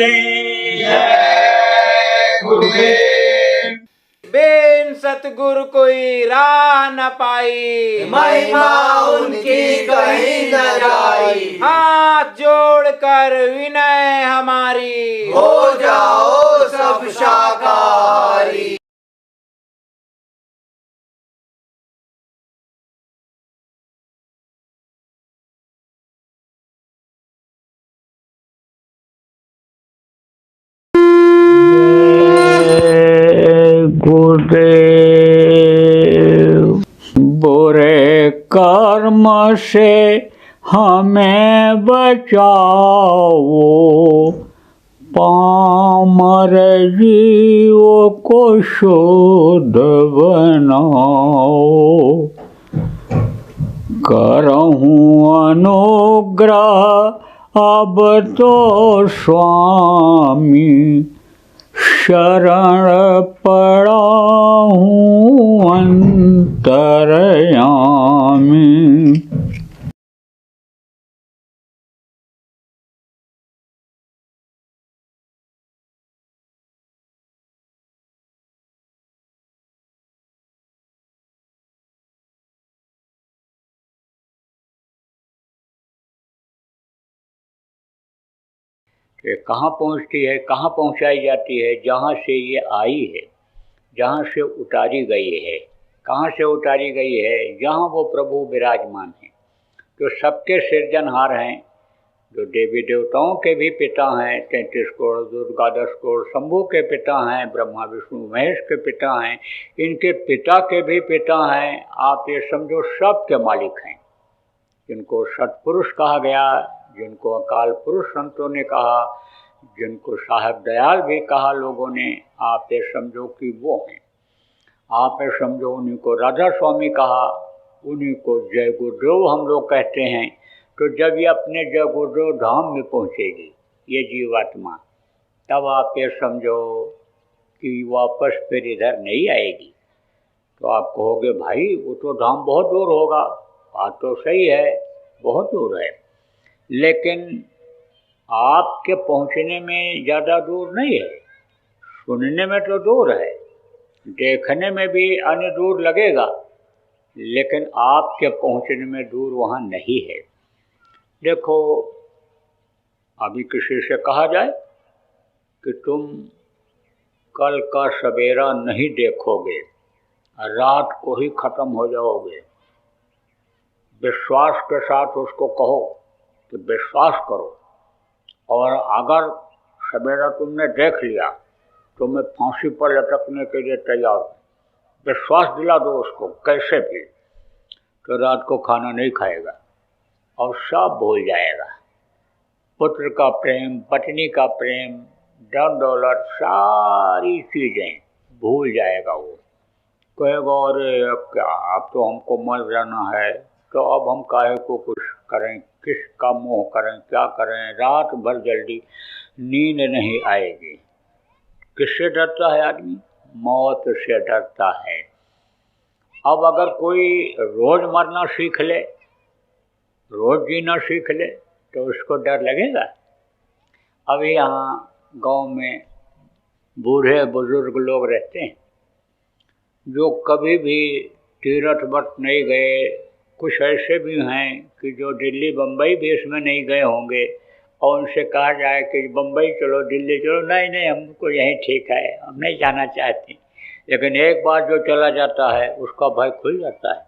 गुरुदेव जय गुरुदेव। बिन सतगुरु कोई राह न पाई, महिमा उनकी कहीं न जाई। हाथ जोड़कर विनय हमारी, हो जाओ सब शाकाहारी। गुरुदेव बुरे कर्म से हमें बचाओ, पामर जीवों को शुद्ध बनाओ। करहूँ अनुग्रह अब तो स्वामी, शरण पड़ा हूँ अंतर्यामी। ये कहाँ पहुँचती है, कहाँ पहुँचाई जाती है? जहाँ से ये आई है, जहाँ से उतारी गई है। कहाँ से उतारी गई है? जहाँ वो प्रभु विराजमान हैं, जो सबके सृजनहार हैं, जो देवी देवताओं के भी पिता हैं, 33 करोड़ दुर्गादश करोड़ शंभु के पिता हैं, ब्रह्मा विष्णु महेश के पिता हैं, इनके पिता के भी पिता हैं। आप ये समझो सब के मालिक हैं, जिनको सत्पुरुष कहा गया, जिनको अकाल पुरुष संतों ने कहा, जिनको साहब दयाल भी कहा लोगों ने। आप ये समझो कि वो हैं। आप ये समझो उन्हीं को राधा स्वामी कहा, उन्हीं को जय गुरुदेव हम लोग कहते हैं। तो जब ये अपने जय गुरुदेव धाम में पहुँचेगी ये जीवात्मा, तब आप ये समझो कि वापस फिर इधर नहीं आएगी। तो आप कहोगे भाई वो तो धाम बहुत दूर होगा। बात तो सही है, बहुत दूर है, लेकिन आपके पहुंचने में ज़्यादा दूर नहीं है। सुनने में तो दूर है, देखने में भी अन्य दूर लगेगा, लेकिन आपके पहुंचने में दूर वहाँ नहीं है। देखो, अभी किसी से कहा जाए कि तुम कल का सवेरा नहीं देखोगे, रात को ही ख़त्म हो जाओगे। विश्वास के साथ उसको कहो कि विश्वास करो, और अगर सवेरा तुमने देख लिया तो मैं फांसी पर लटकने के लिए तैयार हूँ। विश्वास दिला दो उसको कैसे भी, तो रात को खाना नहीं खाएगा और सब भूल जाएगा। पुत्र का प्रेम, पत्नी का प्रेम, धन दौलत, सारी चीज़ें भूल जाएगा वो। कहेगा अरे अब क्या, अब तो हमको मर जाना है, तो अब हम काहे को कुछ करें, किसका मोह करें, क्या करें। रात भर जल्दी नींद नहीं आएगी। किससे डरता है आदमी? मौत से डरता है। अब अगर कोई रोज मरना सीख ले, रोज जीना सीख ले, तो उसको डर लगेगा? अभी यहाँ गांव में बूढ़े बुजुर्ग लोग रहते हैं जो कभी भी तीर्थ व्रत नहीं गए। कुछ ऐसे भी हैं कि जो दिल्ली बम्बई भी इसमें नहीं गए होंगे, और उनसे कहा जाए कि बम्बई चलो, दिल्ली चलो, नहीं नहीं हमको यहीं ठीक है, हम नहीं जाना चाहते। लेकिन एक बार जो चला जाता है उसका भय खुल जाता है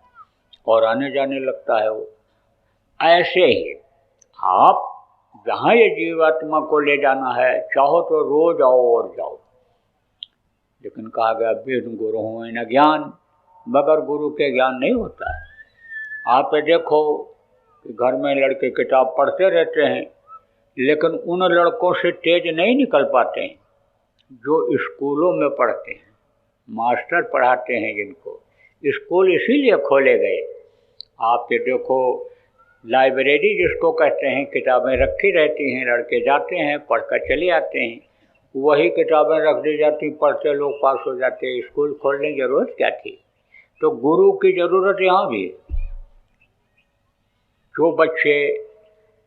और आने जाने लगता है वो। ऐसे ही आप जहाँ ये जीवात्मा को ले जाना है, चाहो तो रोज आओ और जाओ, लेकिन कहा गया वेद गुरु हो न ज्ञान, मगर गुरु के ज्ञान नहीं होता है। आप देखो कि घर में लड़के किताब पढ़ते रहते हैं, लेकिन उन लड़कों से तेज नहीं निकल पाते हैं जो स्कूलों में पढ़ते हैं, मास्टर पढ़ाते हैं जिनको। स्कूल इसीलिए खोले गए। आप ये देखो, लाइब्रेरी जिसको कहते हैं, किताबें रखी रहती हैं, लड़के जाते हैं पढ़कर चले आते हैं, वही किताबें रख दी जाती, पढ़ते लोग पास हो जाते। स्कूल खोलने की ज़रूरत क्या थी? तो गुरु की ज़रूरत यहाँ भी है। जो बच्चे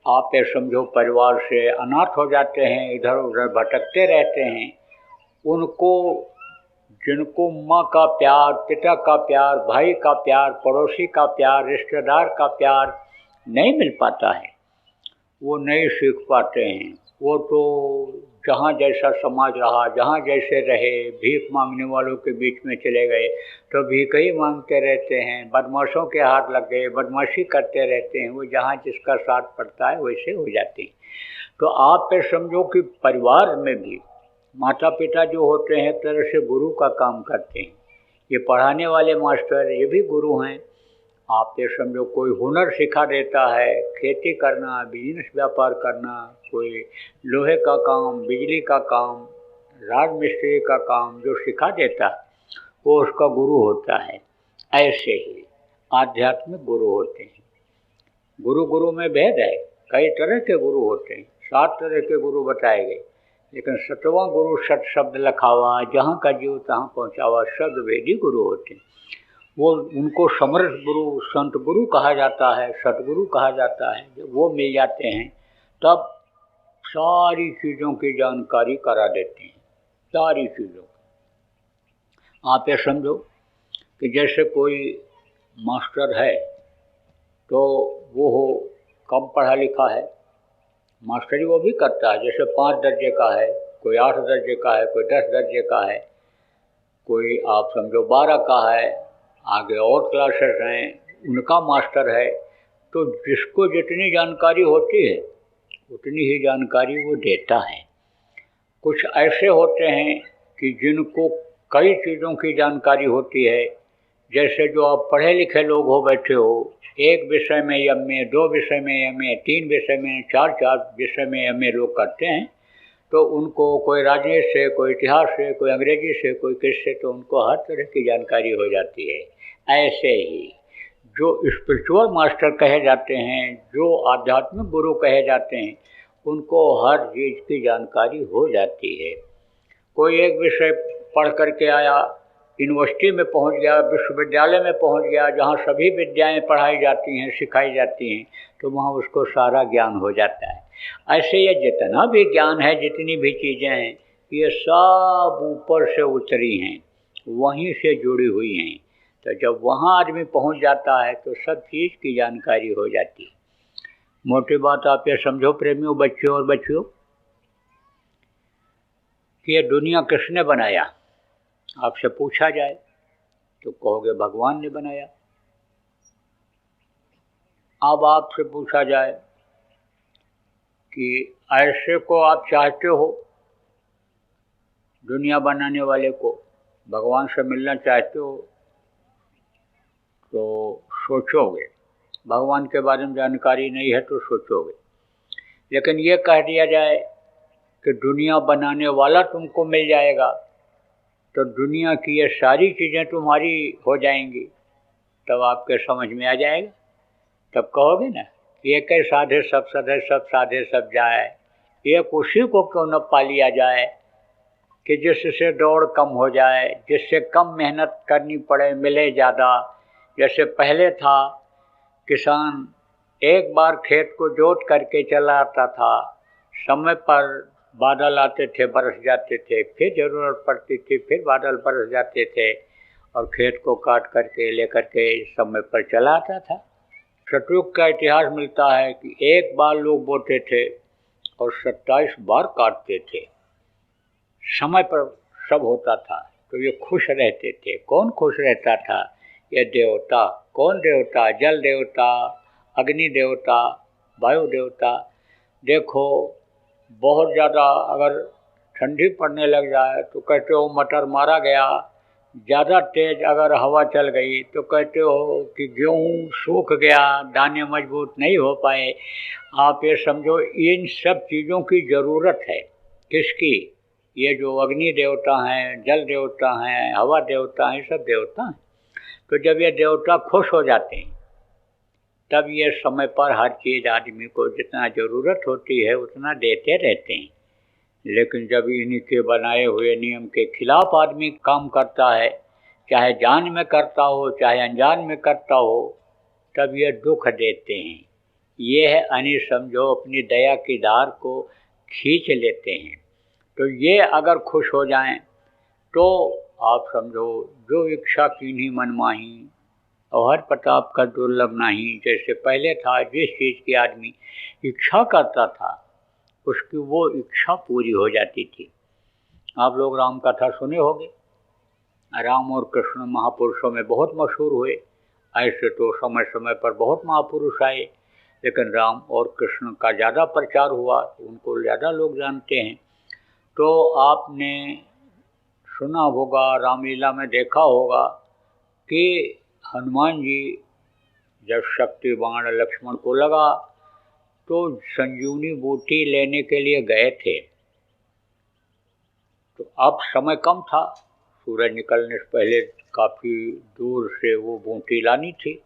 आप ये समझो परिवार से अनाथ हो जाते हैं, इधर उधर भटकते रहते हैं, उनको जिनको माँ का प्यार, पिता का प्यार, भाई का प्यार, पड़ोसी का प्यार, रिश्तेदार का प्यार नहीं मिल पाता है, वो नहीं सीख पाते हैं। वो तो जहाँ जैसा समाज रहा, जहाँ जैसे रहे, भीख मांगने वालों के बीच में चले गए तो भीख ही मांगते रहते हैं, बदमाशों के हाथ लग गए, बदमाशी करते रहते हैं, वो जहाँ जिसका साथ पड़ता है वैसे हो जाते हैं। तो आप पे समझो कि परिवार में भी माता पिता जो होते हैं एक तरह से गुरु का काम करते हैं। ये पढ़ाने वाले मास्टर ये भी गुरु हैं। आप ये समझो कोई हुनर सिखा देता है, खेती करना, बिजनेस व्यापार करना, कोई लोहे का काम, बिजली का काम, राज मिस्त्री का काम जो सिखा देता है वो उसका गुरु होता है। ऐसे ही आध्यात्मिक गुरु होते हैं। गुरु में भेद है, कई तरह के गुरु होते हैं, 7 तरह के गुरु बताए गए, लेकिन 7वां गुरु सत शब्द लखावा, जहाँ का जीव तहाँ पहुँचावा, शब्द भेदी गुरु होते हैं। वो उनको समर्थ गुरु, संत गुरु कहा जाता है, सतगुरु कहा जाता है। जब वो मिल जाते हैं तब सारी चीज़ों की जानकारी करा देते हैं, सारी चीज़ों की। आप ये समझो कि जैसे कोई मास्टर है तो वो हो कम पढ़ा लिखा है, मास्टरी वो भी करता है, जैसे 5 दर्जे का है, कोई 8 दर्जे का है, कोई 10 दर्जे का है, कोई आप समझो 12 का है, आगे और क्लासेस हैं उनका मास्टर है। तो जिसको जितनी जानकारी होती है उतनी ही जानकारी वो देता है। कुछ ऐसे होते हैं कि जिनको कई चीज़ों की जानकारी होती है, जैसे जो आप पढ़े लिखे लोग हो बैठे हो, एक विषय में एमए, 2 विषय में एमए, 3 विषय में, 4 विषय में एमए लोग करते हैं। तो उनको कोई राजनीति से, कोई इतिहास से, कोई अंग्रेजी से, कोई किससे, तो उनको हर तरह की जानकारी हो जाती है। ऐसे ही जो स्पिरिचुअल मास्टर कहे जाते हैं, जो आध्यात्मिक गुरु कहे जाते हैं, उनको हर चीज़ की जानकारी हो जाती है। कोई एक विषय पढ़ करके आया, यूनिवर्सिटी में पहुंच गया, विश्वविद्यालय में पहुंच गया, जहां सभी विद्याएं पढ़ाई जाती हैं, सिखाई जाती हैं, तो वहां उसको सारा ज्ञान हो जाता है। ऐसे ये जितना भी ज्ञान है, जितनी भी चीज़ें हैं, ये सब ऊपर से उतरी हैं, वहीं से जुड़ी हुई हैं। तो जब वहाँ आदमी पहुँच जाता है तो सब चीज़ की जानकारी हो जाती है। मोटी बात आप ये समझो प्रेमियों, बच्चों और बच्चियों, कि ये दुनिया किसने बनाया? आपसे पूछा जाए तो कहोगे भगवान ने बनाया। अब आपसे पूछा जाए कि ऐसे को आप चाहते हो, दुनिया बनाने वाले को, भगवान से मिलना चाहते हो, तो सोचोगे। भगवान के बारे में जानकारी नहीं है तो सोचोगे। लेकिन ये कह दिया जाए कि दुनिया बनाने वाला तुमको मिल जाएगा, तो दुनिया की ये सारी चीज़ें तुम्हारी हो जाएंगी, तब आपके समझ में आ जाएगा। तब कहोगे ना कि एक साधे सब सधे, सब साधे सब जाए, एक उसी को क्यों न पा लिया जाए कि जिससे दौड़ कम हो जाए, जिससे कम मेहनत करनी पड़े, मिले ज़्यादा। जैसे पहले था, किसान एक बार खेत को जोत करके चला आता था, समय पर बादल आते थे, बरस जाते थे, फिर ज़रूरत पड़ती थी, फिर बादल बरस जाते थे, और खेत को काट करके लेकर के समय पर चला आता था। सतयुग का इतिहास मिलता है कि एक बार लोग बोते थे और 27 बार काटते थे। समय पर सब होता था तो ये खुश रहते थे। कौन खुश रहता था? ये देवता। कौन देवता? जल देवता, अग्नि देवता, वायु देवता। देखो बहुत ज़्यादा अगर ठंडी पड़ने लग जाए तो कहते हो मटर मारा गया, ज़्यादा तेज़ अगर हवा चल गई तो कहते हो कि गेहूँ सूख गया, दाने मजबूत नहीं हो पाए। आप ये समझो इन सब चीज़ों की ज़रूरत है। किसकी? ये जो अग्नि देवता हैं, जल देवता हैं, हवा देवता हैं, सब देवता हैं। तो जब ये देवता खुश हो जाते हैं तब ये समय पर हर चीज़ आदमी को जितना ज़रूरत होती है उतना देते रहते हैं। लेकिन जब इन्हीं के बनाए हुए नियम के खिलाफ आदमी काम करता है, चाहे जान में करता हो चाहे अनजान में करता हो, तब ये दुख देते हैं। ये है यानी समझो अपनी दया की धार को खींच लेते हैं। तो ये अगर खुश हो जाएं तो आप समझो जो इच्छा कीन्ही मन माही और हर प्रताप का दुर्लभ नहीं। जैसे पहले था, जिस चीज़ की आदमी इच्छा करता था उसकी वो इच्छा पूरी हो जाती थी। आप लोग राम कथा सुने होंगे, राम और कृष्ण महापुरुषों में बहुत मशहूर हुए। ऐसे तो समय समय पर बहुत महापुरुष आए, लेकिन राम और कृष्ण का ज़्यादा प्रचार हुआ, उनको ज़्यादा लोग जानते हैं। तो आपने सुना होगा, रामलीला में देखा होगा कि हनुमान जी जब शक्ति बाण लक्ष्मण को लगा तो संजीवनी बूटी लेने के लिए गए थे। तो अब समय कम था, सूरज निकलने से पहले काफ़ी दूर से वो बूटी लानी थी।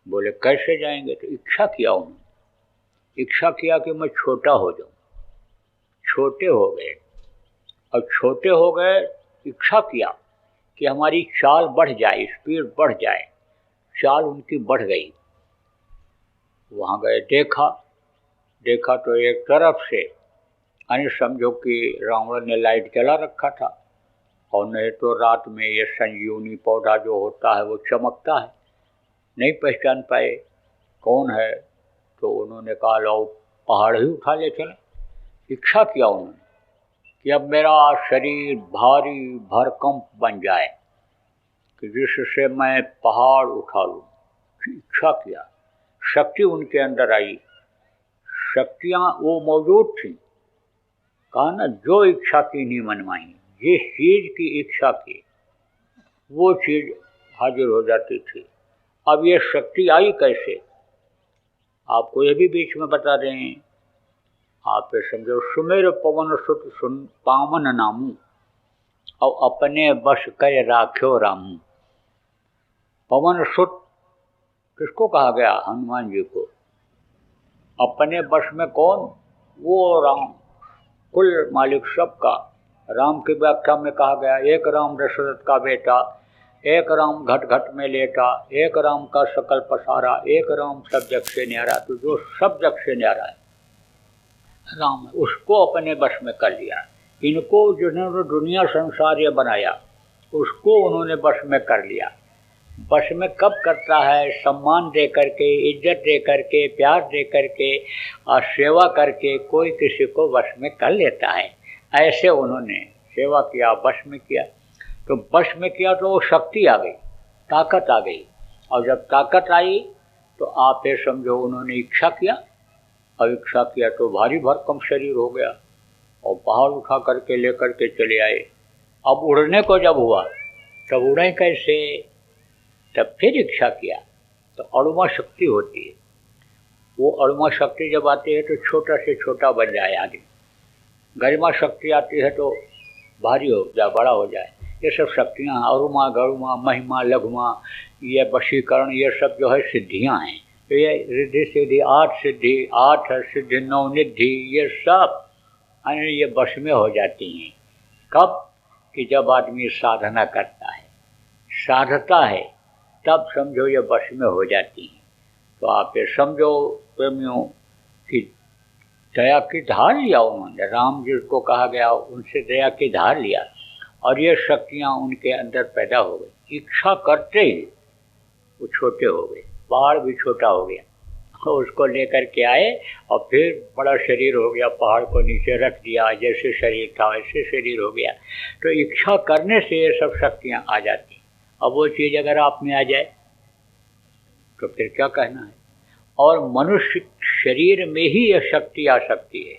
बोले कैसे जाएंगे? तो इच्छा किया उन्होंने, इच्छा किया कि मैं छोटा हो जाऊं। छोटे हो गए, और छोटे हो गए इच्छा किया कि हमारी चाल बढ़ जाए, स्पीड बढ़ जाए। चाल उनकी बढ़ गई। वहाँ गए, देखा तो एक तरफ से यानी समझो कि रावण ने लाइट जला रखा था, और नहीं तो रात में ये संजीवनी पौधा जो होता है वो चमकता है, नहीं पहचान पाए कौन है। तो उन्होंने कहा लो पहाड़ ही उठा ले चले। इच्छा किया उन्होंने कि अब मेरा शरीर भारी भरकम बन जाए कि जिससे मैं पहाड़ उठा लूँ। इच्छा किया, शक्ति उनके अंदर आई, शक्तियाँ वो मौजूद थी। कहा ना, जो इच्छा की नहीं मनमाई, जिस चीज़ की इच्छा की वो चीज़ हाजिर हो जाती थी। अब ये शक्ति आई कैसे, आपको ये भी बीच में बता दें। आप ये समझो, सुमेर पवन सुत सुन पावन नामू, और अपने बस कर राख्यो रामू। पवन सुत किसको कहा गया? हनुमान जी को। अपने बस में कौन? वो राम, कुल मालिक सबका। राम की व्याख्या में कहा गया, एक राम दशरथ का बेटा, एक राम घट घट में लेटा, एक राम का सकल पसारा, एक राम सब जग से न्यारा। तो जो सब जग से न्यारा है राम, उसको अपने बस में कर लिया। इनको जिन्होंने दुनिया संसार ये बनाया उसको उन्होंने बस में कर लिया। बस में कब करता है? सम्मान दे करके, इज्जत दे करके, प्यार दे करके और सेवा करके कोई किसी को बस में कर लेता है। ऐसे उन्होंने सेवा किया, बस में किया। तो बस में किया तो वो शक्ति आ गई, ताकत आ गई। और जब ताकत आई तो आप ये समझो उन्होंने इच्छा किया, और इच्छा किया तो भारी भरकम शरीर हो गया, और पहाड़ उठा करके लेकर के चले आए। अब उड़ने को जब हुआ तब उड़े कैसे? तब फिर इच्छा किया। तो अणुमा शक्ति होती है, वो अणुमा शक्ति जब आती है तो छोटा से छोटा बन जाए आदमी। गरिमा शक्ति आती है तो भारी हो जाए, बड़ा हो जाए। ये सब शक्तियाँ, अरुमा गरुमा महिमा लघुमा, ये वशीकरण, ये सब जो है सिद्धियाँ हैं। तो ये रिद्धि सिद्धि, 8 सिद्धि, 8 सिद्धि 9 निधि, ये सब ये बस में हो जाती हैं। कब? कि जब आदमी साधना करता है, साधता है, तब समझो ये बस में हो जाती हैं। तो आप ये समझो प्रेमियों कि दया की धार लिया उन्होंने, राम जिसको कहा गया उनसे दया की धार लिया, और ये शक्तियाँ उनके अंदर पैदा हो गई। इच्छा करते ही वो छोटे हो गए, पहाड़ भी छोटा हो गया, उसको लेकर के आए और फिर बड़ा शरीर हो गया, पहाड़ को नीचे रख दिया, जैसे शरीर था वैसे शरीर हो गया। तो इच्छा करने से ये सब शक्तियाँ आ जाती। अब वो चीज़ अगर आप में आ जाए तो फिर क्या कहना है। और मनुष्य शरीर में ही यह शक्ति आ सकती है,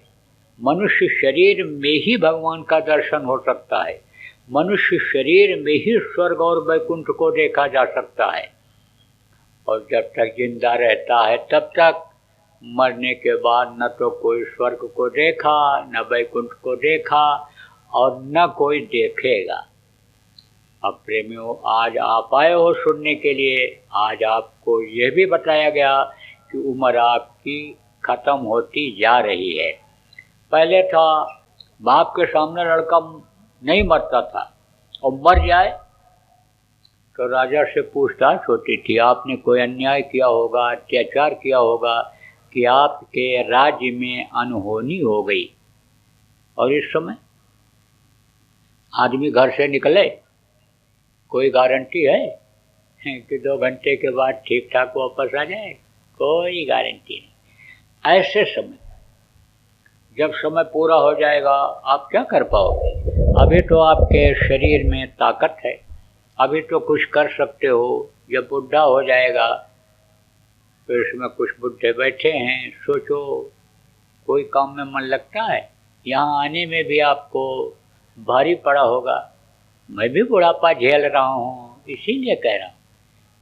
मनुष्य शरीर में ही भगवान का दर्शन हो सकता है, मनुष्य शरीर में ही स्वर्ग और वैकुंठ को देखा जा सकता है। और जब तक जिंदा रहता है तब तक, मरने के बाद न तो कोई स्वर्ग को देखा, न वैकुंठ को देखा, और न कोई देखेगा। अब प्रेमियों, आज आप आए हो सुनने के लिए, आज आपको यह भी बताया गया कि उम्र आपकी ख़त्म होती जा रही है। पहले था बाप के सामने लड़का नहीं मरता था, और मर जाए तो राजा से पूछताछ होती थी, आपने कोई अन्याय किया होगा, अत्याचार किया होगा, कि आपके राज्य में अनहोनी हो गई और इस समय आदमी घर से निकले, कोई गारंटी है कि 2 घंटे के बाद ठीक ठाक वापस आ जाए? कोई गारंटी नहीं। ऐसे समय जब समय पूरा हो जाएगा आप क्या कर पाओगे? अभी तो आपके शरीर में ताकत है, अभी तो कुछ कर सकते हो। जब बुढ़ा हो जाएगा तो इसमें कुछ बुढ़े बैठे हैं, सोचो कोई काम में मन लगता है? यहाँ आने में भी आपको भारी पड़ा होगा। मैं भी बुढ़ापा झेल रहा हूँ, इसीलिए कह रहा हूँ।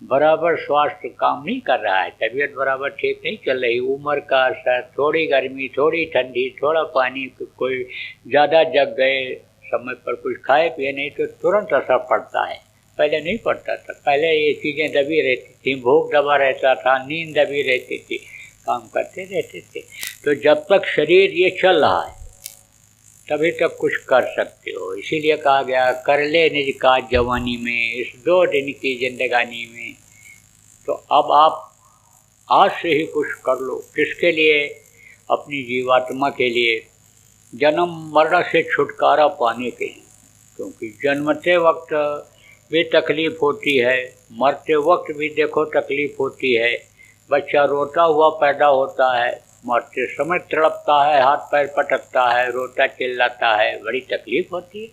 बराबर स्वास्थ्य काम नहीं कर रहा है, तबीयत बराबर ठीक नहीं चल रही, उम्र का असर, थोड़ी गर्मी, थोड़ी ठंडी, थोड़ा पानी, कोई ज़्यादा जग गए, समय पर कुछ खाए पिए नहीं तो तुरंत असर पड़ता है। पहले नहीं पड़ता था, पहले ये चीज़ें दबी रहती थी, भूख दबा रहता था, नींद दबी रहती थी, काम करते रहते थे। तो जब तक शरीर ये चल रहा है तभी तक कुछ कर सकते हो। इसीलिए कहा गया कर ले निज काज जवानी में, इस 2 दिन की जिंदगानी में। तो अब आप आज से ही कुछ कर लो। किसके लिए? अपनी जीवात्मा के लिए, जन्म मरण से छुटकारा पाने के लिए। क्योंकि जन्मते वक्त भी तकलीफ़ होती है, मरते वक्त भी देखो तकलीफ़ होती है। बच्चा रोता हुआ पैदा होता है, मरते समय तड़पता है, हाथ पैर पटकता है, रोता चिल्लाता है, बड़ी तकलीफ़ होती है।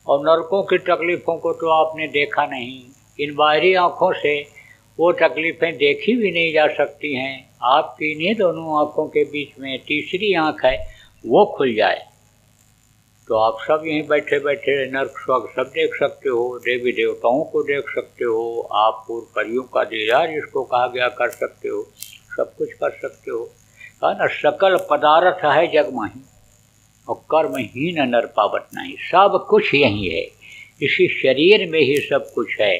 और नरकों की तकलीफ़ों को तो आपने देखा नहीं, इन बाहरी आँखों से वो तकलीफ़ें देखी भी नहीं जा सकती हैं। आपकी इन्हीं दोनों आँखों के बीच में तीसरी आँख है, वो खुल जाए तो आप सब यहीं बैठे बैठे नर्क स्वर्ग सब देख सकते हो, देवी देवताओं को देख सकते हो, आप पूर्व परियों का दीदार जिसको कहा गया कर सकते हो, सब कुछ कर सकते हो। है ना, सकल पदार्थ है जग माही और कर्महीन नर पावत नहीं। सब कुछ यही है, इसी शरीर में ही सब कुछ है,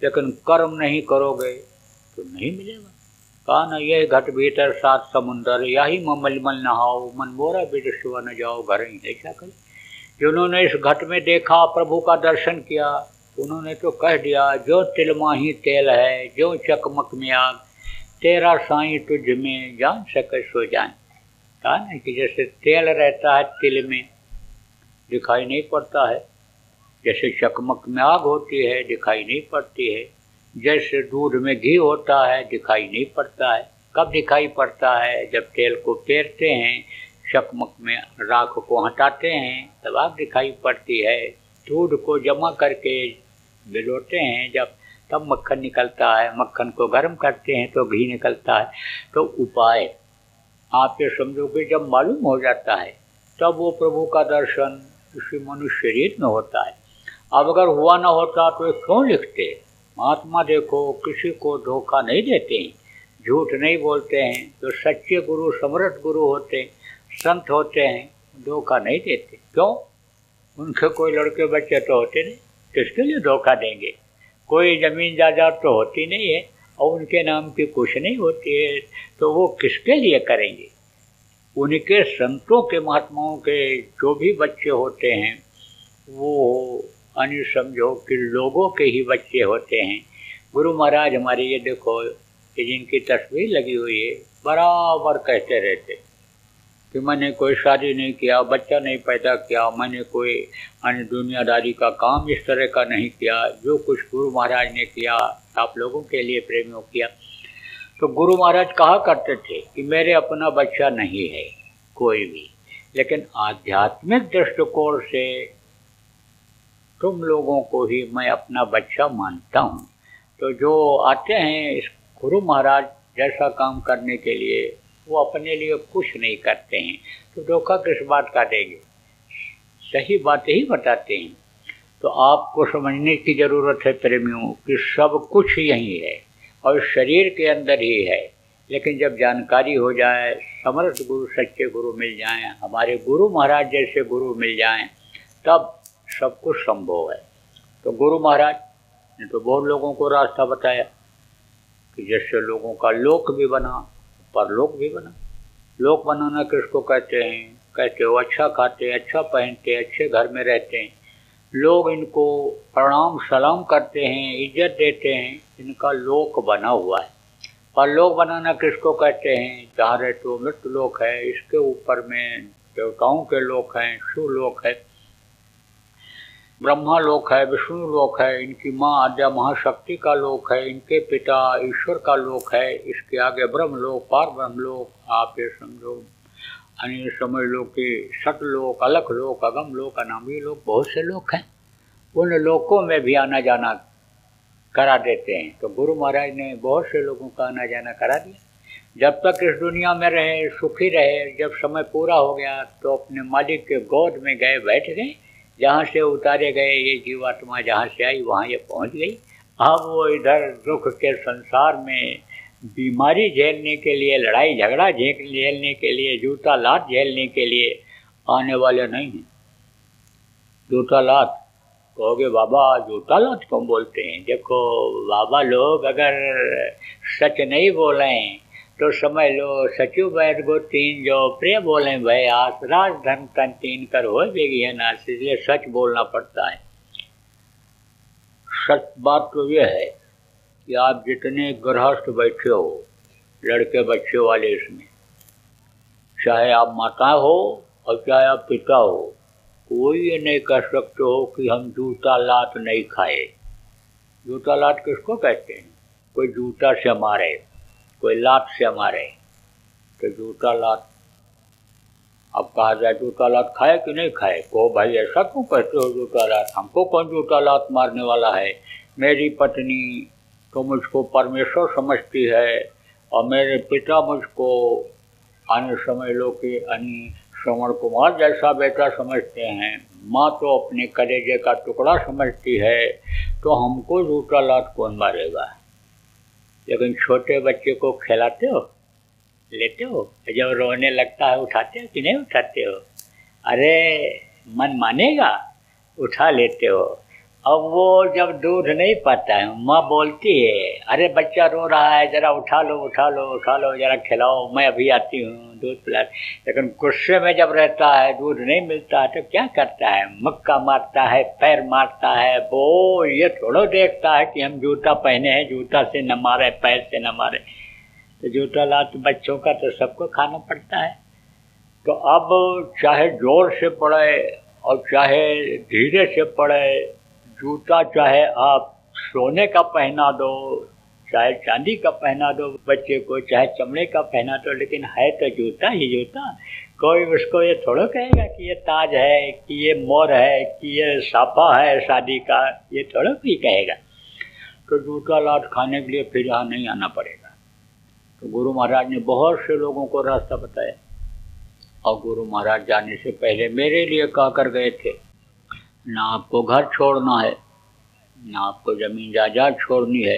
लेकिन कर्म नहीं करोगे तो नहीं मिलेगा। कहा न ये घट भीतर 7 समुंदर, यही मलमल नहाओ, मन मोरा विदस्व न जाओ घर ही ऐसा कर। जिन्होंने इस घट में देखा, प्रभु का दर्शन किया, उन्होंने तो कह दिया जो तिल माही तेल है, जो चकमक में आग, तेरा साईं तुझ में जान सके सो जान। कहा ना कि जैसे तेल रहता है तिल में, दिखाई नहीं पड़ता है, जैसे चकमक में आग होती है, दिखाई नहीं पड़ती है, जैसे दूध में घी होता है, दिखाई नहीं पड़ता है। कब दिखाई पड़ता है? जब तेल को पेरते हैं, चकमक में राख को हटाते हैं, तब आग दिखाई पड़ती है। दूध को जमा करके भिगोते हैं जब, तब मक्खन निकलता है, मक्खन को गर्म करते हैं तो घी निकलता है। तो उपाय आप ये समझो कि जब मालूम हो जाता है तब वो प्रभु का दर्शन इसी मनुष्य शरीर में होता है। अब अगर हुआ ना होता तो क्यों लिखते? महात्मा देखो किसी को धोखा नहीं देते हैं, झूठ नहीं बोलते हैं, तो सच्चे गुरु समर्थ गुरु होते हैं, संत होते हैं, धोखा नहीं देते। क्यों? उनके कोई लड़के बच्चे तो होते नहीं, किसके लिए धोखा देंगे? कोई ज़मीन जायदाद तो होती नहीं है और उनके नाम की कुछ नहीं होती है, तो वो किसके लिए करेंगे? उनके संतों के महात्माओं के जो भी बच्चे होते हैं वो अन्य समझो कि लोगों के ही बच्चे होते हैं। गुरु महाराज हमारे ये देखो, ये जिनकी तस्वीर लगी हुई है, बराबर कहते रहते कि मैंने कोई शादी नहीं किया, बच्चा नहीं पैदा किया, मैंने कोई अन्य दुनियादारी का काम इस तरह का नहीं किया, जो कुछ गुरु महाराज ने किया आप लोगों के लिए प्रेमियों किया। तो गुरु महाराज कहा करते थे कि मेरे अपना बच्चा नहीं है कोई भी, लेकिन आध्यात्मिक दृष्टिकोण से तुम लोगों को ही मैं अपना बच्चा मानता हूँ। तो जो आते हैं इस गुरु महाराज जैसा काम करने के लिए, वो अपने लिए कुछ नहीं करते हैं, तो धोखा किस बात का देंगे? सही बात ही बताते हैं। तो आपको समझने की ज़रूरत है प्रेमियों कि सब कुछ यही है और शरीर के अंदर ही है। लेकिन जब जानकारी हो जाए, समर्थ गुरु सच्चे गुरु मिल जाएं, हमारे गुरु महाराज जैसे गुरु मिल जाएं, तब सब कुछ संभव है। तो गुरु महाराज ने तो बहुत लोगों को रास्ता बताया कि जैसे लोगों का लोक भी बना, परलोक भी बना। लोक बनाना किसको कहते हैं? कहते हो अच्छा खाते, अच्छा पहनते, अच्छे घर में रहते हैं, लोग इनको प्रणाम सलाम करते हैं, इज्जत देते हैं, इनका लोक बना हुआ है। परलोक बनाना किसको कहते हैं? जहाँ रहे तो मृत्यु लोक है, इसके ऊपर में देवताओं के लोक हैं, शिव लोक है, ब्रह्मा लोक है, विष्णु लोक है, इनकी माँ आद्या महाशक्ति का लोक है, इनके पिता ईश्वर का लोक है, इसके आगे ब्रह्म लोक, पार ब्रह्म लोक, आप ये समझो अन्य समझ लो कि सतलोक, अलख लोक, अगम लोक, अनामी लोक, बहुत से लोक हैं। उन लोकों में भी आना जाना करा देते हैं। तो गुरु महाराज ने बहुत से लोगों का आना जाना करा दिया। जब तक इस दुनिया में रहे, सुखी रहे, जब समय पूरा हो गया तो अपने मालिक के गोद में गए, बैठ गए। जहाँ से उतारे गए ये जीवात्मा जहाँ से आई वहाँ ये पहुँच गई। अब वो इधर दुख के संसार में बीमारी झेलने के लिए, लड़ाई झगड़ा झेलने के लिए, जूता लात झेलने के लिए आने वाले नहीं हैं। जूता लात कहोगे बाबा जूता लात क्यों बोलते हैं? देखो बाबा लोग अगर सच नहीं बोले तो समझ लो सचु बैठ गो तीन जो प्रिय बोले भाई आस राज धन तन तीन कर हो बेगी है ना, इसलिए सच बोलना पड़ता है। सच बात तो यह है कि आप जितने गृहस्थ बैठे हो, लड़के बच्चे वाले, इसमें चाहे आप माता हो और चाहे आप पिता हो, कोई ये नहीं कह सकते हो कि हम जूता लात नहीं खाए। जूता लात किसको कहते हैं? कोई जूता से मारे, कोई लात से मारे, तो जूता लात। अब कहा जाए जूता लात खाए कि नहीं खाए? को भाई ऐसा क्यों कहते हो जूता लात? हमको कौन जूता लात मारने वाला है? मेरी पत्नी तो मुझको परमेश्वर समझती है और मेरे पिता मुझको अन्य समझ लो कि अन्य श्रवण कुमार जैसा बेटा समझते हैं, माँ तो अपने कलेजे का टुकड़ा समझती है, तो हमको जूता लात कौन मारेगा? लेकिन छोटे बच्चे को खिलाते हो, लेते हो, जब रोने लगता है उठाते हो कि नहीं उठाते हो? अरे मन मानेगा, उठा लेते हो। अब वो जब दूध नहीं पाता है, माँ बोलती है अरे बच्चा रो रहा है, जरा उठा लो उठा लो उठा लो, जरा खिलाओ, मैं अभी आती हूँ दूध पिला। लेकिन गुस्से में जब रहता है, दूध नहीं मिलता है, तो क्या करता है? मुक्का मारता है, पैर मारता है। वो ये थोड़ा देखता है कि हम जूता पहने हैं, जूता से न मारे, पैर से न मारे। तो जूता लात बच्चों का तो सबको खाना पड़ता है। तो अब चाहे जोर से पड़े और चाहे धीरे से पड़े, जूता चाहे आप सोने का पहना दो, चाहे चांदी का पहना दो बच्चे को, चाहे चमड़े का पहना दो, लेकिन है तो जूता ही जूता। कोई उसको ये थोड़ा कहेगा कि ये ताज है, कि ये मोर है, कि ये साफा है शादी का, ये थोड़ा कोई कहेगा। तो जूता लात खाने के लिए फिर यहाँ नहीं आना पड़ेगा। तो गुरु महाराज ने बहुत से लोगों को रास्ता बताया, और गुरु महाराज जाने से पहले मेरे लिए कह कर गए थे, ना आपको घर छोड़ना है, ना आपको ज़मीन जायदाद छोड़नी है,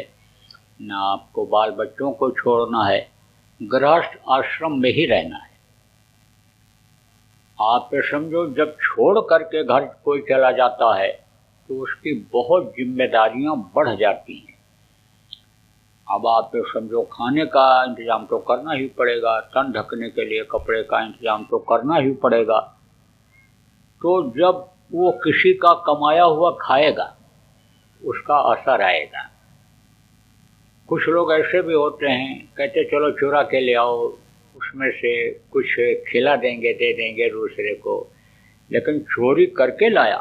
ना आपको बाल बच्चों को छोड़ना है, गृहस्थ आश्रम में ही रहना है। आप ये समझो जब छोड़ करके घर कोई चला जाता है तो उसकी बहुत जिम्मेदारियां बढ़ जाती हैं। अब आप ये समझो खाने का इंतज़ाम तो करना ही पड़ेगा, तन ढकने के लिए कपड़े का इंतज़ाम तो करना ही पड़ेगा। तो जब वो किसी का कमाया हुआ खाएगा उसका असर आएगा। कुछ लोग ऐसे भी होते हैं, कहते चलो चुरा के ले आओ, उसमें से कुछ खिला देंगे, दे देंगे दूसरे को। लेकिन चोरी करके लाया,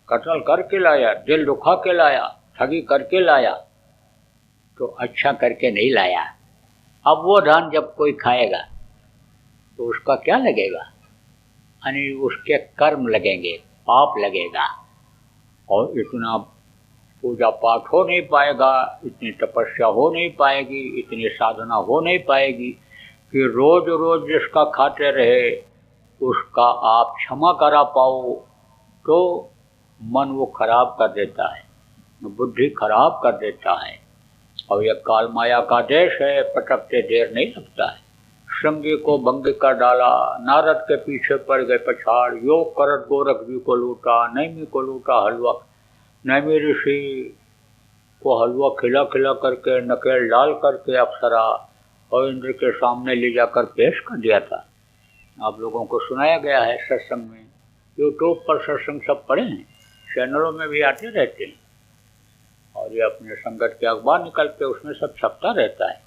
कत्ल करके लाया, दिल दुखा के लाया, ठगी करके लाया, तो अच्छा करके नहीं लाया। अब वो धन जब कोई खाएगा तो उसका क्या लगेगा? यानी उसके कर्म लगेंगे, पाप लगेगा, और इतना पूजा पाठ हो नहीं पाएगा, इतनी तपस्या हो नहीं पाएगी, इतनी साधना हो नहीं पाएगी कि रोज रोज जिसका खाते रहे उसका आप क्षमा करा पाओ। तो मन वो खराब कर देता है, बुद्धि खराब कर देता है। और यह काल माया का देश है, पटकते देर नहीं लगता है। श्रृंगी को भंग कर डाला, नारद के पीछे पड़ गए पछाड़, योग करत गोरख जी को लूटा, नैमी को लूटा हलवा। नैमी ऋषि को हलवा खिला खिला करके नकेल डाल करके अप्सरा और इंद्र के सामने ले जाकर पेश कर दिया था। आप लोगों को सुनाया गया है सत्संग में, यूट्यूब पर सत्संग सब पढ़े हैं, चैनलों में भी आते रहते हैं, और ये अपने संगत के अखबार निकलते उसमें सब छपता रहता है।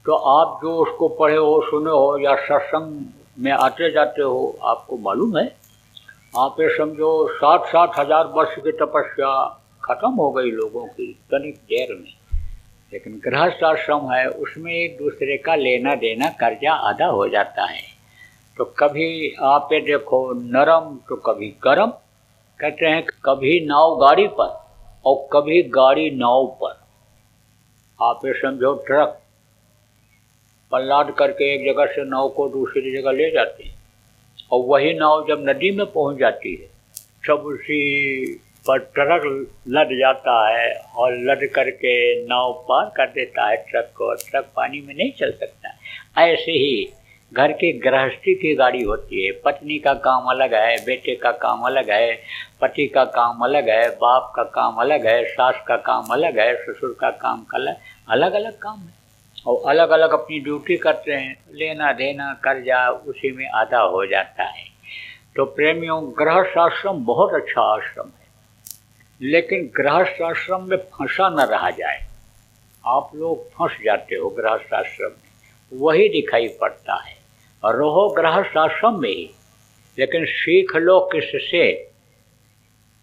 तो आप जो उसको पढ़े हो, सुने हो या सत्संग में आते जाते हो, आपको मालूम है, आप ये समझो 7-7 हजार वर्ष की तपस्या खत्म हो गई लोगों की तनिक देर में। लेकिन गृहस्थ आश्रम है, उसमें एक दूसरे का लेना देना कर्जा आधा हो जाता है। तो कभी आप ये देखो नरम तो कभी गरम, कहते हैं कभी नाव गाड़ी पर और कभी गाड़ी नाव पर। आप ये समझो ट्रक पल्लाद करके एक जगह से नाव को दूसरी जगह ले जाते हैं, और वही नाव जब नदी में पहुंच जाती है तब उसी पर ट्रक लद जाता है और लद करके नाव पार कर देता है ट्रक को, ट्रक पानी में नहीं चल सकता। ऐसे ही घर की गृहस्थी की गाड़ी होती है। पत्नी का काम अलग है, बेटे का काम अलग है, पति का काम अलग है, बाप का काम अलग है, सास का काम अलग है, ससुर का काम अलग अलग काम है, और अलग अलग अपनी ड्यूटी करते हैं। लेना देना कर्जा उसी में आधा हो जाता है। तो प्रेमियों, गृहस्थ आश्रम बहुत अच्छा आश्रम है, लेकिन गृहस्थ आश्रम में फंसा न रहा जाए। आप लोग फंस जाते हो गृहस्थ आश्रम में, वही दिखाई पड़ता है। और रहो गृहस्थ आश्रम में ही, लेकिन सीख लो किससे।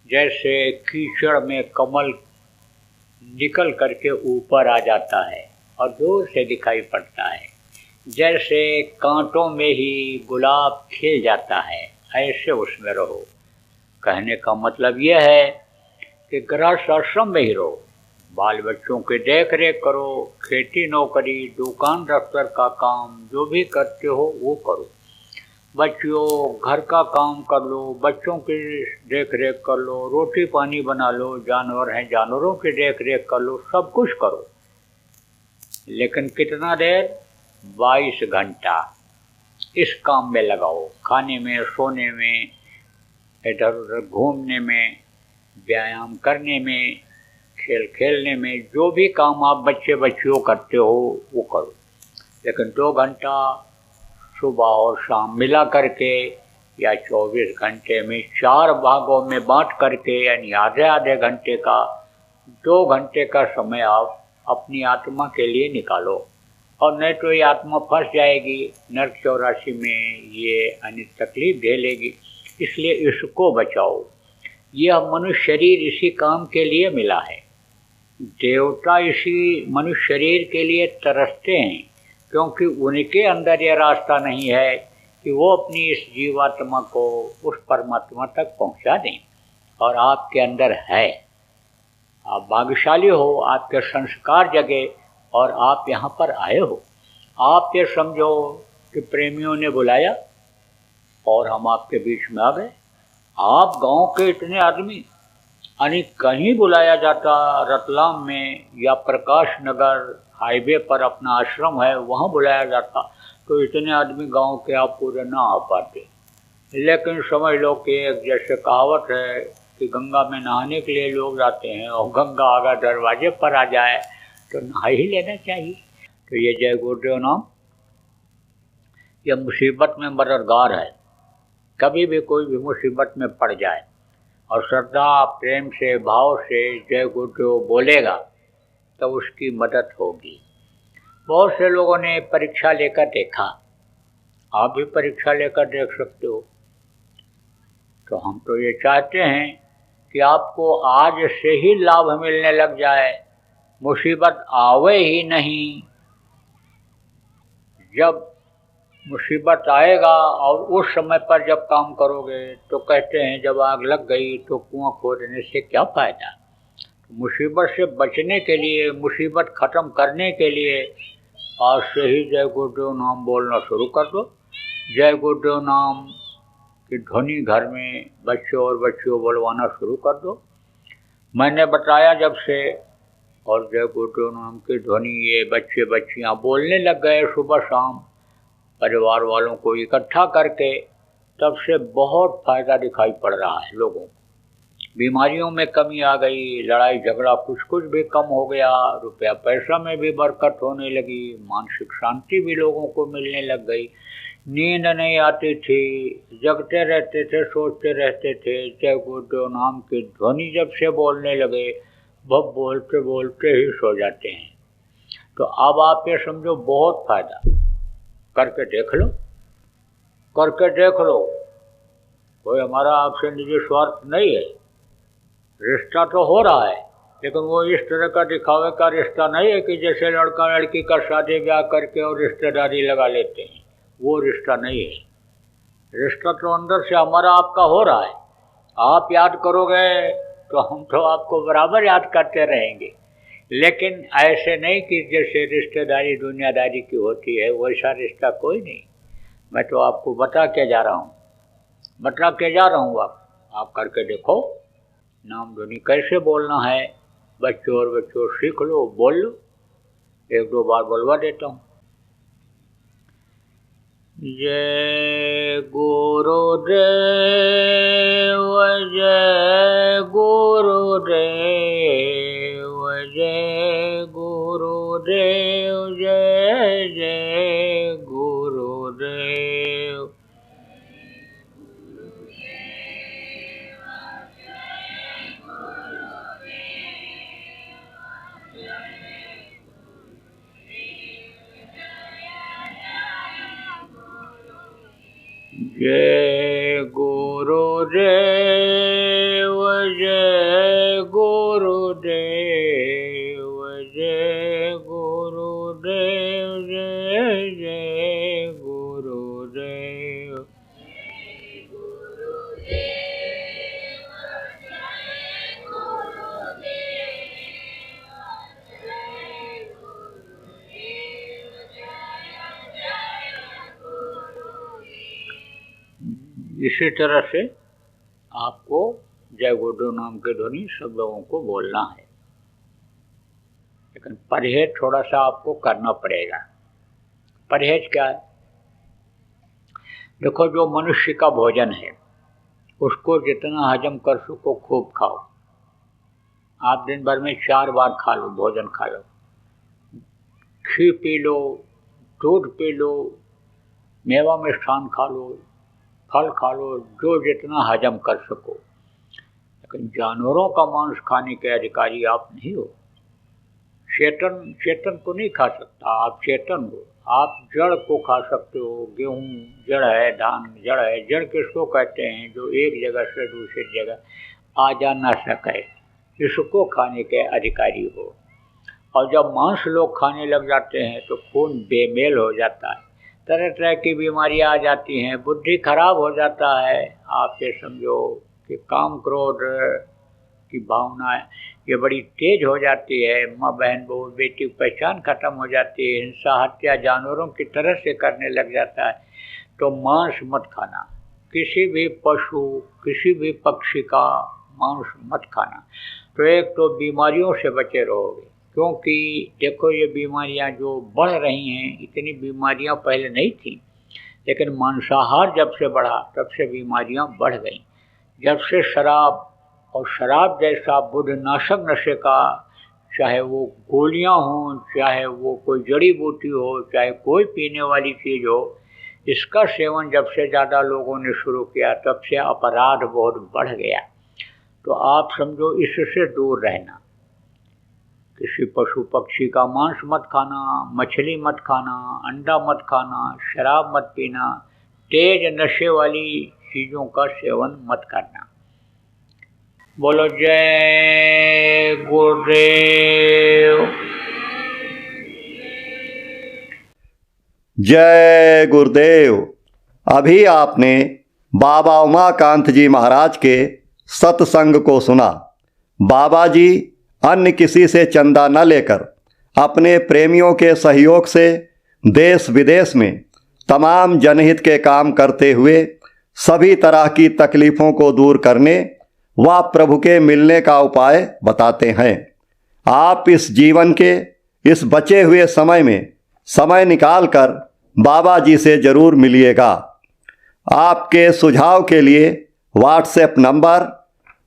जैसे कीचड़ में कमल निकल करके ऊपर आ जाता है और दूर से दिखाई पड़ता है, जैसे कांटों में ही गुलाब खिल जाता है, ऐसे उसमें रहो। कहने का मतलब यह है कि गृहस्थ आश्रम में ही रहो, बाल बच्चों की देख रेख करो, खेती नौकरी दुकान दफ्तर का काम जो भी करते हो वो करो। बच्चों घर का काम कर लो, बच्चों की देख रेख कर लो, रोटी पानी बना लो, जानवर हैं जानवरों की देख रेख कर लो, सब कुछ करो। लेकिन कितना देर? 22 घंटा इस काम में लगाओ, खाने में, सोने में, इधर उधर घूमने में, व्यायाम करने में, खेल खेलने में, जो भी काम आप बच्चे बच्चियों करते हो वो करो। लेकिन 2 घंटा सुबह और शाम मिला करके या 24 घंटे में 4 भागों में बांट करके, यानी आधे आधे घंटे का 2 घंटे का समय आप अपनी आत्मा के लिए निकालो। और नहीं तो ये आत्मा फंस जाएगी नरक 84 में, ये अनित तकलीफ झेलेगी। इसलिए इसको बचाओ। यह मनुष्य शरीर इसी काम के लिए मिला है। देवता इसी मनुष्य शरीर के लिए तरसते हैं, क्योंकि उनके अंदर यह रास्ता नहीं है कि वो अपनी इस जीवात्मा को उस परमात्मा तक पहुंचा दें, और आपके अंदर है। आप भाग्यशाली हो, आपके संस्कार जगे और आप यहाँ पर आए हो। आप ये समझो कि प्रेमियों ने बुलाया और हम आपके बीच में आ गए। आप गांव के इतने आदमी, यानी कहीं बुलाया जाता, रतलाम में या प्रकाश नगर हाईवे पर अपना आश्रम है वहाँ बुलाया जाता, तो इतने आदमी गांव के आप पूरे ना आ पाते। लेकिन समझ लो कि एक जैसे कहावत है कि गंगा में नहाने के लिए लोग जाते हैं, और गंगा अगर दरवाजे पर आ जाए तो नहा ही लेना चाहिए। तो ये जय गुरुदेव नाम, यह मुसीबत में मददगार है। कभी भी कोई भी मुसीबत में पड़ जाए और श्रद्धा प्रेम से भाव से जय गुरुदेव बोलेगा तो उसकी मदद होगी। बहुत से लोगों ने परीक्षा लेकर देखा, आप भी परीक्षा लेकर देख सकते हो। तो हम तो ये चाहते हैं कि आपको आज से ही लाभ मिलने लग जाए, मुसीबत आवे ही नहीं। जब मुसीबत आएगा और उस समय पर जब काम करोगे तो कहते हैं जब आग लग गई तो कुआं खोदने से क्या फायदा। मुसीबत से बचने के लिए, मुसीबत खत्म करने के लिए आज से ही जय गुरुदेव नाम बोलना शुरू कर दो। जय गुरुदेव नाम की ध्वनि घर में बच्चों और बच्चियों बोलवाना शुरू कर दो। मैंने बताया जब से, और जय गुरुदेव नाम की ध्वनि ये बच्चे बच्चियां बोलने लग गए सुबह शाम परिवार वालों को इकट्ठा करके, तब से बहुत फायदा दिखाई पड़ रहा है लोगों को। बीमारियों में कमी आ गई, लड़ाई झगड़ा कुछ भी कम हो गया, रुपया पैसा में भी बरकत होने लगी, मानसिक शांति भी लोगों को मिलने लग गई। नींद नहीं आती थी, जगते रहते थे, सोचते रहते थे। जय गुरुदेव नाम की ध्वनि जब से बोलने लगे, वह बोलते बोलते ही सो जाते हैं। तो अब आप ये समझो बहुत फायदा, करके देख लो, करके देख लो। कोई हमारा आपसे निजी स्वार्थ नहीं है, रिश्ता तो हो रहा है, लेकिन वो इस तरह का दिखावे का रिश्ता नहीं है कि जैसे लड़का लड़की का शादी ब्याह करके और रिश्तेदारी लगा लेते हैं, वो रिश्ता नहीं है। रिश्ता तो अंदर से हमारा आपका हो रहा है। आप याद करोगे तो हम तो आपको बराबर याद करते रहेंगे, लेकिन ऐसे नहीं कि जैसे रिश्तेदारी दुनियादारी की होती है, वैसा रिश्ता कोई नहीं। मैं तो आपको बता के जा रहा हूँ, बता के जा रहा हूँ। आप करके देखो, नाम धुनी कैसे बोलना है, बच्चों और बच्चों सीख लो, बोल लो। 1-2 बार बोलवा देता हूँ। जय गुरुदेव, जय गुरुदेव, जय गुरुदेव, जय जय गुरुदेव। जय गुरुदेव, जय गुरुदेव, जय गुरुदेव, जय जय गुरुदेव। इसी तरह से आपको जय गुरुदेव नाम के ध्वनि सब लोगों को बोलना है, लेकिन परहेज थोड़ा सा आपको करना पड़ेगा। परहेज क्या है? देखो, जो मनुष्य का भोजन है उसको जितना हजम कर सको खूब खाओ। आप दिन भर में 4 बार खा लो, भोजन खा लो, घी पी लो, दूध पी लो, मेवा मिष्ठान खा लो, फल खा लो, जो जितना हजम कर सको। लेकिन जानवरों का मांस खाने के अधिकारी आप नहीं हो। चेतन को नहीं खा सकता, आप चेतन हो। आप जड़ को खा सकते हो। गेहूँ जड़ है, धान जड़ है। जड़ किसको कहते हैं? जो एक जगह से दूसरी जगह आ जा ना सके, इसको खाने के अधिकारी हो। और जब मांस लोग खाने लग जाते हैं तो खून बेमेल हो जाता है, तरह तरह की बीमारियां आ जाती हैं, बुद्धि खराब हो जाता है। आप ये समझो कि काम क्रोध की भावना ये बड़ी तेज हो जाती है। माँ बहन बहू बेटी की पहचान खत्म हो जाती है। हिंसा हत्या जानवरों की तरह से करने लग जाता है। तो मांस मत खाना, किसी भी पशु किसी भी पक्षी का मांस मत खाना। तो एक तो बीमारियों से बचे रहोगे, क्योंकि देखो ये बीमारियां जो बढ़ रही हैं, इतनी बीमारियां पहले नहीं थी, लेकिन मांसाहार जब से बढ़ा तब से बीमारियां बढ़ गई। जब से शराब और शराब जैसा बुद्धनाशक नशे का, चाहे वो गोलियां हों, चाहे वो कोई जड़ी बूटी हो, चाहे कोई पीने वाली चीज़ हो, इसका सेवन जब से ज़्यादा लोगों ने शुरू किया तब से अपराध बहुत बढ़ गया। तो आप समझो इससे दूर रहना। किसी पशु पक्षी का मांस मत खाना, मछली मत खाना, अंडा मत खाना, शराब मत पीना, तेज नशे वाली चीज़ों का सेवन मत करना। बोलो जय गुरुदेव। जय गुरुदेव। अभी आपने बाबा उमाकांत जी महाराज के सत्संग को सुना। बाबा जी अन्य किसी से चंदा न लेकर अपने प्रेमियों के सहयोग से देश विदेश में तमाम जनहित के काम करते हुए सभी तरह की तकलीफ़ों को दूर करने व प्रभु के मिलने का उपाय बताते हैं। आप इस जीवन के इस बचे हुए समय में समय निकालकर बाबा जी से ज़रूर मिलिएगा। आपके सुझाव के लिए व्हाट्सएप नंबर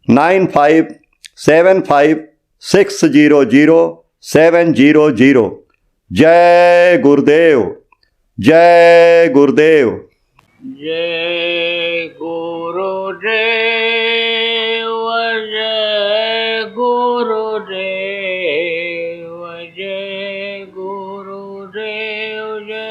9575600700। जय गुरुदेव। जय गुरुदेव। जय गुरुदेव, जय गुरुदेव, जय गुरु। देव जय